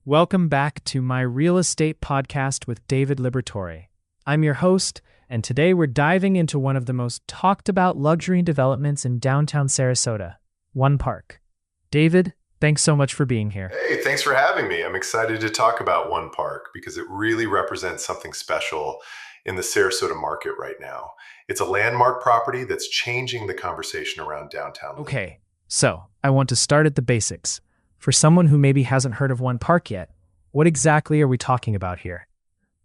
Welcome back to my real estate podcast with David Liberatore. I'm your host, and today we're diving into one of the most talked about luxury developments in downtown Sarasota, One Park. David, thanks so much for being here. Hey, thanks for having me. I'm excited to talk about One Park because it really represents something special in the Sarasota market right now. It's a landmark property that's changing the conversation around downtown living. Okay, so I want to start at the basics. For someone who maybe hasn't heard of One Park yet, what exactly are we talking about here?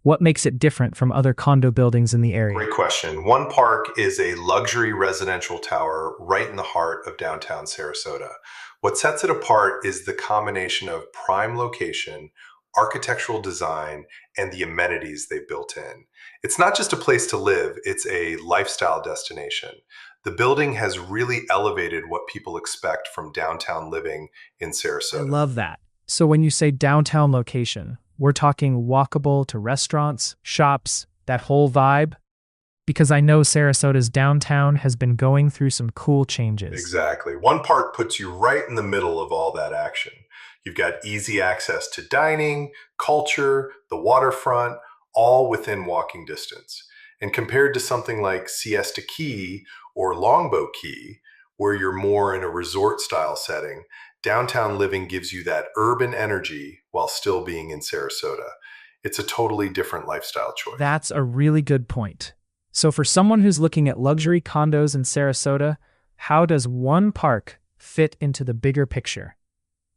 What makes it different from other condo buildings in the area? Great question. One Park is a luxury residential tower right in the heart of downtown Sarasota. What sets it apart is the combination of prime location, architectural design, and the amenities they built in. It's not just a place to live, it's a lifestyle destination. The building has really elevated what people expect from downtown living in Sarasota. I love that. So when you say downtown location, we're talking walkable to restaurants, shops, that whole vibe? Because I know Sarasota's downtown has been going through some cool changes. Exactly. One Park puts you right in the middle of all that action. You've got easy access to dining, culture, the waterfront, all within walking distance. And compared to something like Siesta Key or Longboat Key, where you're more in a resort style setting, downtown living gives you that urban energy while still being in Sarasota. It's a totally different lifestyle choice. That's a really good point. So for someone who's looking at luxury condos in Sarasota, how does One Park fit into the bigger picture?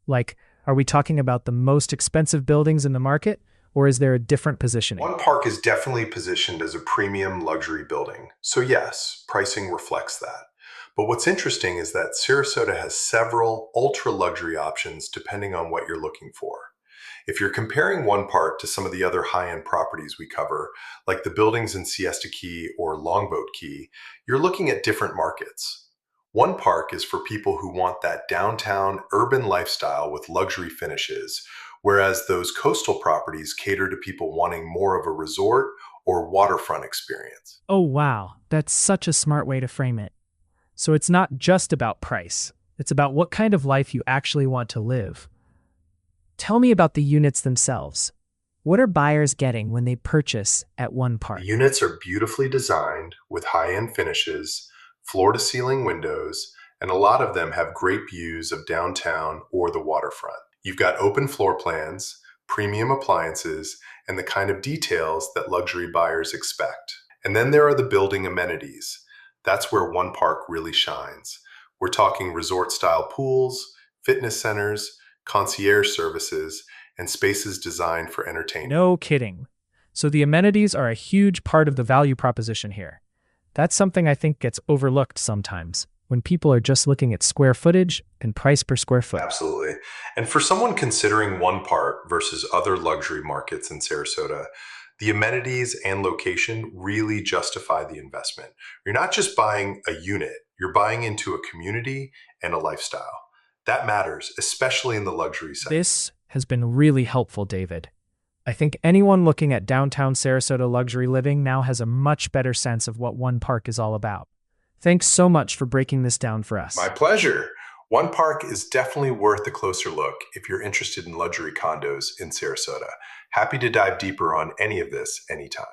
Like, are we talking about the most expensive buildings in the market, or is there a different positioning? One Park is definitely positioned as a premium luxury building. So yes, pricing reflects that. But what's interesting is that Sarasota has several ultra-luxury options depending on what you're looking for. If you're comparing One Park to some of the other high-end properties we cover, like the buildings in Siesta Key or Longboat Key, you're looking at different markets. One Park is for people who want that downtown urban lifestyle with luxury finishes, whereas those coastal properties cater to people wanting more of a resort or waterfront experience. Oh wow, that's such a smart way to frame it. So it's not just about price, it's about what kind of life you actually want to live. Tell me about the units themselves. What are buyers getting when they purchase at One Park? The units are beautifully designed with high-end finishes, floor-to-ceiling windows, and a lot of them have great views of downtown or the waterfront. You've got open floor plans, premium appliances, and the kind of details that luxury buyers expect. And then there are the building amenities. That's where One Park really shines. We're talking resort-style pools, fitness centers, concierge services, and spaces designed for entertainment. No kidding. So the amenities are a huge part of the value proposition here. That's something I think gets overlooked sometimes when people are just looking at square footage and price per square foot. Absolutely. And for someone considering One Park versus other luxury markets in Sarasota, the amenities and location really justify the investment. You're not just buying a unit, you're buying into a community and a lifestyle. That matters, especially in the luxury segment. This has been really helpful, David. I think anyone looking at downtown Sarasota luxury living now has a much better sense of what One Park is all about. Thanks so much for breaking this down for us. My pleasure. One Park is definitely worth a closer look if you're interested in luxury condos in Sarasota. Happy to dive deeper on any of this anytime.